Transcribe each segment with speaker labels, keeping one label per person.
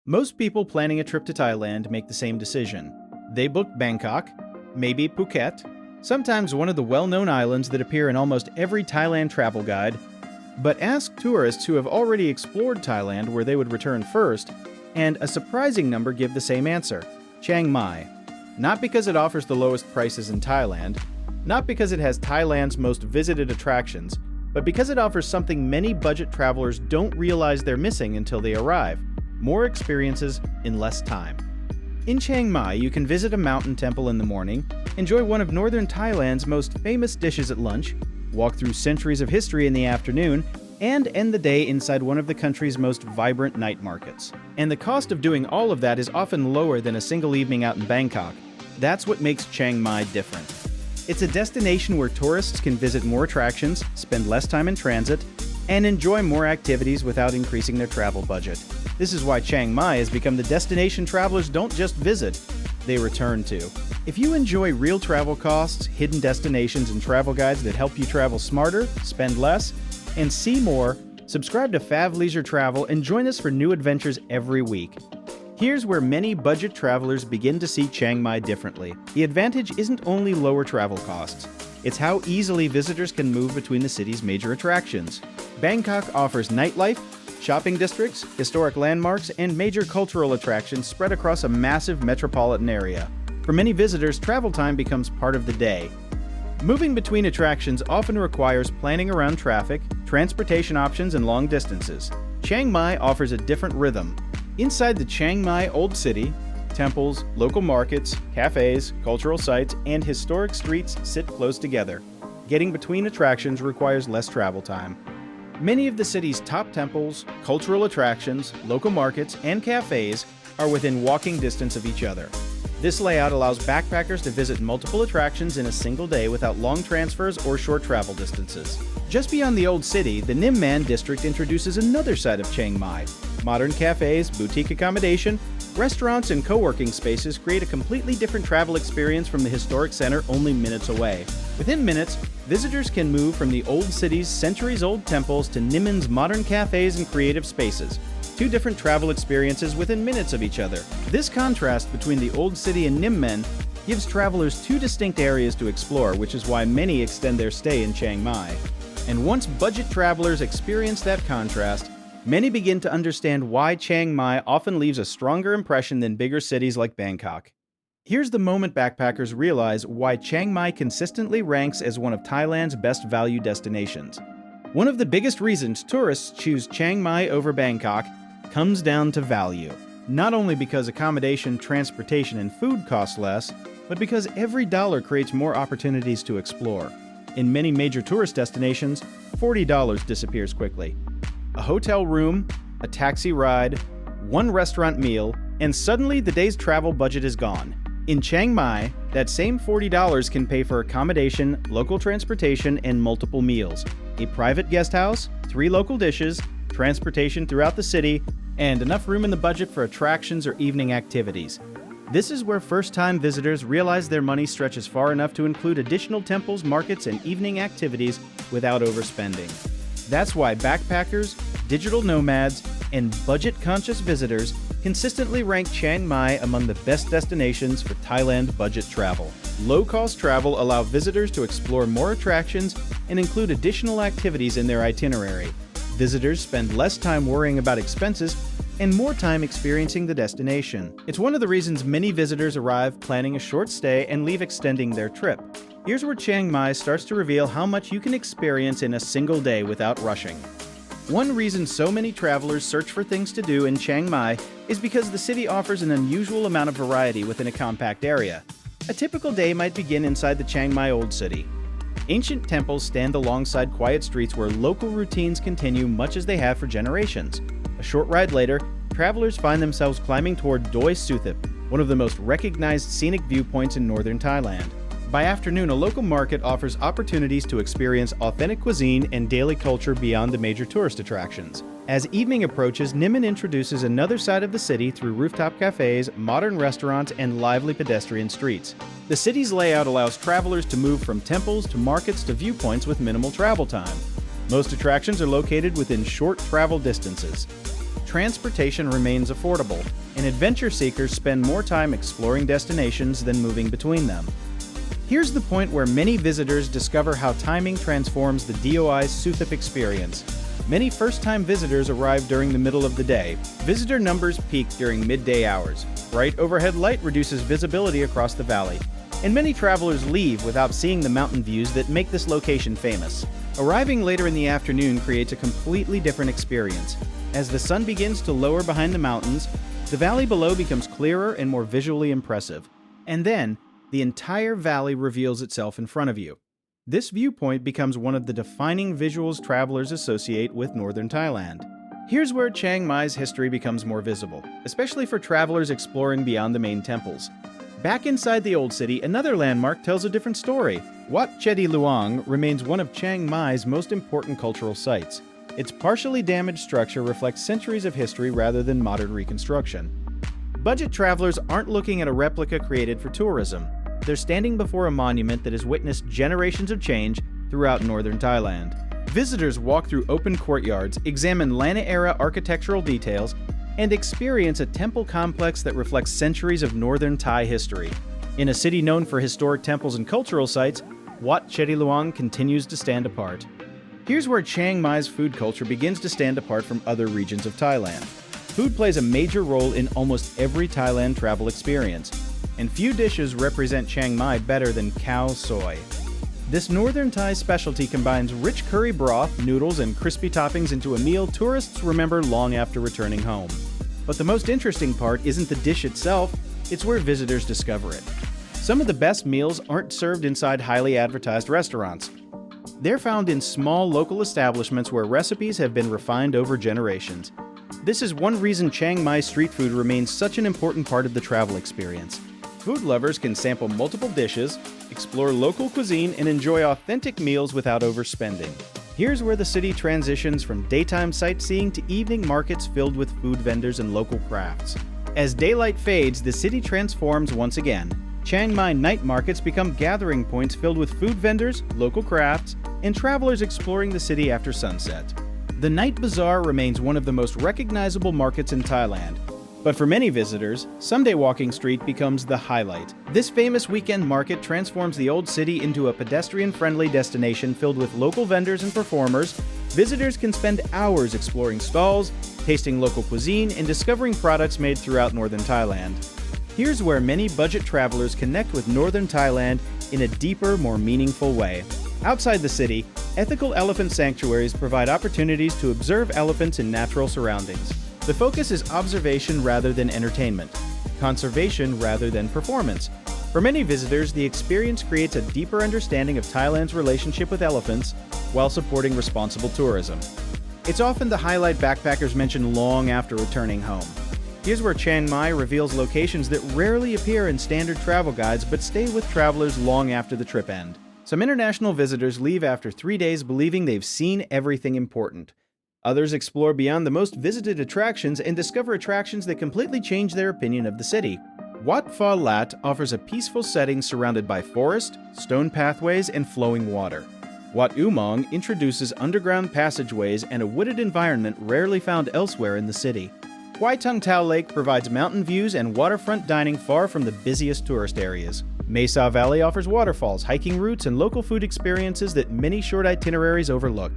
Speaker 1: Most people planning a trip to Thailand make the same decision. They book Bangkok, maybe Phuket, sometimes one of the well-known islands that appear in almost every Thailand travel guide. But ask tourists who have already explored Thailand where they would return first, and a surprising number give the same answer: Chiang Mai. Not because it offers the lowest prices in Thailand, not because it has Thailand's most visited attractions, but because it offers something many budget travelers don't realize they're missing until they arrive: more experiences in less time. In Chiang Mai, you can visit a mountain temple in the morning, enjoy one of northern Thailand's most famous dishes at lunch, walk through centuries of history in the afternoon, and end the day inside one of the country's most vibrant night markets. And the cost of doing all of that is often lower than a single evening out in Bangkok. That's what makes Chiang Mai different. It's a destination where tourists can visit more attractions, spend less time in transit, and enjoy more activities without increasing their travel budget. This is why Chiang Mai has become the destination travelers don't just visit, they return to. If you enjoy real travel costs, hidden destinations, and travel guides that help you travel smarter, spend less, and see more, subscribe to Fav Leisure Travel and join us for new adventures every week. Here's where many budget travelers begin to see Chiang Mai differently. The advantage isn't only lower travel costs, it's how easily visitors can move between the city's major attractions. Bangkok offers nightlife, shopping districts, historic landmarks, and major cultural attractions spread across a massive metropolitan area. For many visitors, travel time becomes part of the day. Moving between attractions often requires planning around traffic, transportation options, and long distances. Chiang Mai offers a different rhythm. Inside the Chiang Mai Old City, temples, local markets, cafes, cultural sites, and historic streets sit close together. Getting between attractions requires less travel time. Many of the city's top temples, cultural attractions, local markets, and cafes are within walking distance of each other. This layout allows backpackers to visit multiple attractions in a single day without long transfers or short travel distances. Just beyond the Old City, the Nimman district introduces another side of Chiang Mai. Modern cafes, boutique accommodation, restaurants, and co-working spaces create a completely different travel experience from the historic center only minutes away. Within minutes, visitors can move from the Old City's centuries-old temples to Nimman's modern cafes and creative spaces. Two different travel experiences within minutes of each other. This contrast between the Old City and Nimman gives travelers two distinct areas to explore, which is why many extend their stay in Chiang Mai. And once budget travelers experience that contrast, many begin to understand why Chiang Mai often leaves a stronger impression than bigger cities like Bangkok. Here's the moment backpackers realize why Chiang Mai consistently ranks as one of Thailand's best value destinations. One of the biggest reasons tourists choose Chiang Mai over Bangkok comes down to value. Not only because accommodation, transportation, and food cost less, but because every dollar creates more opportunities to explore. In many major tourist destinations, $40 disappears quickly. A hotel room, a taxi ride, one restaurant meal, and suddenly the day's travel budget is gone. In Chiang Mai, that same $40 can pay for accommodation, local transportation, and multiple meals, a private guest house, 3 local dishes, transportation throughout the city, and enough room in the budget for attractions or evening activities. This is where first-time visitors realize their money stretches far enough to include additional temples, markets, and evening activities without overspending. That's why backpackers, digital nomads, and budget-conscious visitors consistently rank Chiang Mai among the best destinations for Thailand budget travel. Low-cost travel allows visitors to explore more attractions and include additional activities in their itinerary. Visitors spend less time worrying about expenses and more time experiencing the destination. It's one of the reasons many visitors arrive planning a short stay and leave extending their trip. Here's where Chiang Mai starts to reveal how much you can experience in a single day without rushing. One reason so many travelers search for things to do in Chiang Mai is because the city offers an unusual amount of variety within a compact area. A typical day might begin inside the Chiang Mai Old City. Ancient temples stand alongside quiet streets where local routines continue much as they have for generations. A short ride later, travelers find themselves climbing toward Doi Suthep, one of the most recognized scenic viewpoints in northern Thailand. By afternoon, a local market offers opportunities to experience authentic cuisine and daily culture beyond the major tourist attractions. As evening approaches, Nimman introduces another side of the city through rooftop cafes, modern restaurants, and lively pedestrian streets. The city's layout allows travelers to move from temples to markets to viewpoints with minimal travel time. Most attractions are located within short travel distances. transportation remains affordable, and adventure seekers spend more time exploring destinations than moving between them. Here's the point where many visitors discover how timing transforms the DOI's Suthep experience. Many first-time visitors arrive during the middle of the day. Visitor numbers peak during midday hours. Bright overhead light reduces visibility across the valley, and many travelers leave without seeing the mountain views that make this location famous. Arriving later in the afternoon creates a completely different experience. As the sun begins to lower behind the mountains, the valley below becomes clearer and more visually impressive. And then, the entire valley reveals itself in front of you. This viewpoint becomes one of the defining visuals travelers associate with northern Thailand. Here's where Chiang Mai's history becomes more visible, especially for travelers exploring beyond the main temples. Back inside the old city, another landmark tells a different story. Wat Chedi Luang remains one of Chiang Mai's most important cultural sites. Its partially damaged structure reflects centuries of history rather than modern reconstruction. Budget travelers aren't looking at a replica created for tourism. They're standing before a monument that has witnessed generations of change throughout northern Thailand. Visitors walk through open courtyards, examine Lana-era architectural details, and experience a temple complex that reflects centuries of northern Thai history. In a city known for historic temples and cultural sites, Wat Chedi Luang continues to stand apart. Here's where Chiang Mai's food culture begins to stand apart from other regions of Thailand. Food plays a major role in almost every Thailand travel experience, and few dishes represent Chiang Mai better than Khao soy. This northern Thai specialty combines rich curry broth, noodles, and crispy toppings into a meal tourists remember long after returning home. But the most interesting part isn't the dish itself, it's where visitors discover it. Some of the best meals aren't served inside highly advertised restaurants. They're found in small local establishments where recipes have been refined over generations. This is one reason Chiang Mai street food remains such an important part of the travel experience. Food lovers can sample multiple dishes, explore local cuisine, and enjoy authentic meals without overspending. Here's where the city transitions from daytime sightseeing to evening markets filled with food vendors and local crafts. As daylight fades, the city transforms once again. Chiang Mai night markets become gathering points filled with food vendors, local crafts, and travelers exploring the city after sunset. The night bazaar remains one of the most recognizable markets in Thailand. But for many visitors, Sunday Walking Street becomes the highlight. This famous weekend market transforms the old city into a pedestrian-friendly destination filled with local vendors and performers. Visitors can spend hours exploring stalls, tasting local cuisine, and discovering products made throughout northern Thailand. Here's where many budget travelers connect with northern Thailand in a deeper, more meaningful way. Outside the city, ethical elephant sanctuaries provide opportunities to observe elephants in natural surroundings. The focus is observation rather than entertainment, conservation rather than performance. For many visitors, the experience creates a deeper understanding of Thailand's relationship with elephants while supporting responsible tourism. It's often the highlight backpackers mention long after returning home. Here's where Chiang Mai reveals locations that rarely appear in standard travel guides but stay with travelers long after the trip ends. Some international visitors leave after 3 days believing they've seen everything important. Others explore beyond the most visited attractions and discover attractions that completely change their opinion of the city. Wat Phra Lat offers a peaceful setting surrounded by forest, stone pathways, and flowing water. Wat Umong introduces underground passageways and a wooded environment rarely found elsewhere in the city. Kwai Tung Tau Lake provides mountain views and waterfront dining far from the busiest tourist areas. Mesa Valley offers waterfalls, hiking routes, and local food experiences that many short itineraries overlook.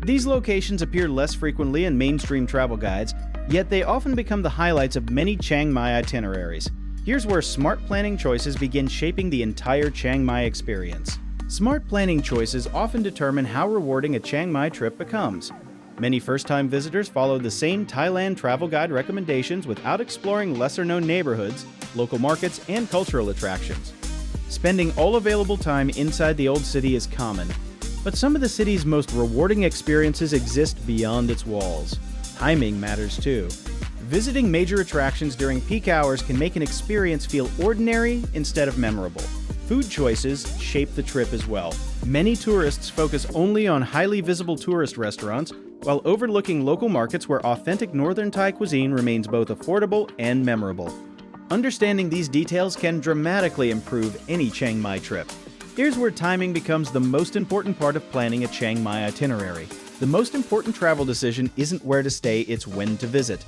Speaker 1: These locations appear less frequently in mainstream travel guides, yet they often become the highlights of many Chiang Mai itineraries. Here's where smart planning choices begin shaping the entire Chiang Mai experience. Smart planning choices often determine how rewarding a Chiang Mai trip becomes. Many first-time visitors follow the same Thailand travel guide recommendations without exploring lesser-known neighborhoods, local markets, and cultural attractions. Spending all available time inside the old city is common, but some of the city's most rewarding experiences exist beyond its walls. Timing matters too. Visiting major attractions during peak hours can make an experience feel ordinary instead of memorable. Food choices shape the trip as well. Many tourists focus only on highly visible tourist restaurants, while overlooking local markets where authentic northern Thai cuisine remains both affordable and memorable. Understanding these details can dramatically improve any Chiang Mai trip. Here's where timing becomes the most important part of planning a Chiang Mai itinerary. the most important travel decision isn't where to stay, it's when to visit.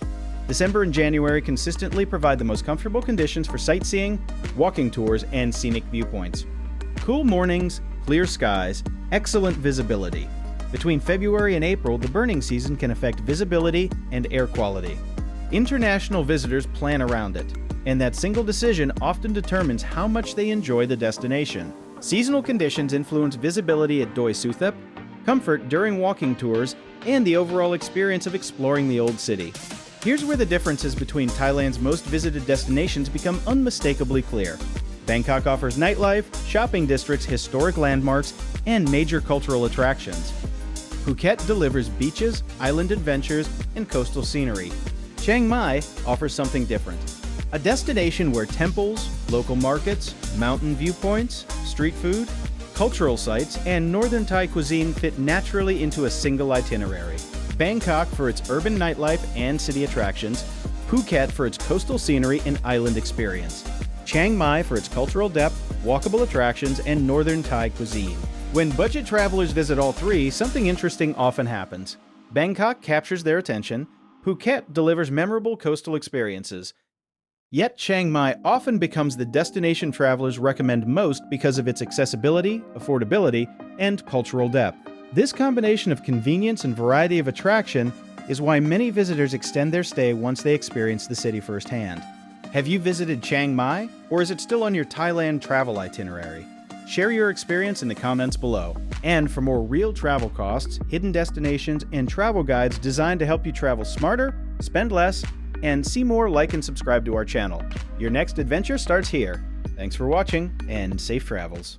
Speaker 1: December and January consistently provide the most comfortable conditions for sightseeing, walking tours, and scenic viewpoints. Cool mornings, clear skies, excellent visibility. Between February and April, the burning season can affect visibility and air quality. International visitors plan around it, and that single decision often determines how much they enjoy the destination. Seasonal conditions influence visibility at Doi Suthep, comfort during walking tours, and the overall experience of exploring the old city. Here's where the differences between Thailand's most visited destinations become unmistakably clear. Bangkok offers nightlife, shopping districts, historic landmarks, and major cultural attractions. Phuket delivers beaches, island adventures, and coastal scenery. Chiang Mai offers something different. A destination where temples, local markets, mountain viewpoints, street food, cultural sites, and northern Thai cuisine fit naturally into a single itinerary. Bangkok for its urban nightlife and city attractions, Phuket for its coastal scenery and island experience, Chiang Mai for its cultural depth, walkable attractions, and northern Thai cuisine. When budget travelers visit all three, something interesting often happens. Bangkok captures their attention, Phuket delivers memorable coastal experiences. Yet Chiang Mai often becomes the destination travelers recommend most because of its accessibility, affordability, and cultural depth. This combination of convenience and variety of attraction is why many visitors extend their stay once they experience the city firsthand. Have you visited Chiang Mai, or is it still on your Thailand travel itinerary? Share your experience in the comments below. And for more real travel costs, hidden destinations, and travel guides designed to help you travel smarter, spend less, and see more, like and subscribe to our channel. Your next adventure starts here. Thanks for watching, and safe travels.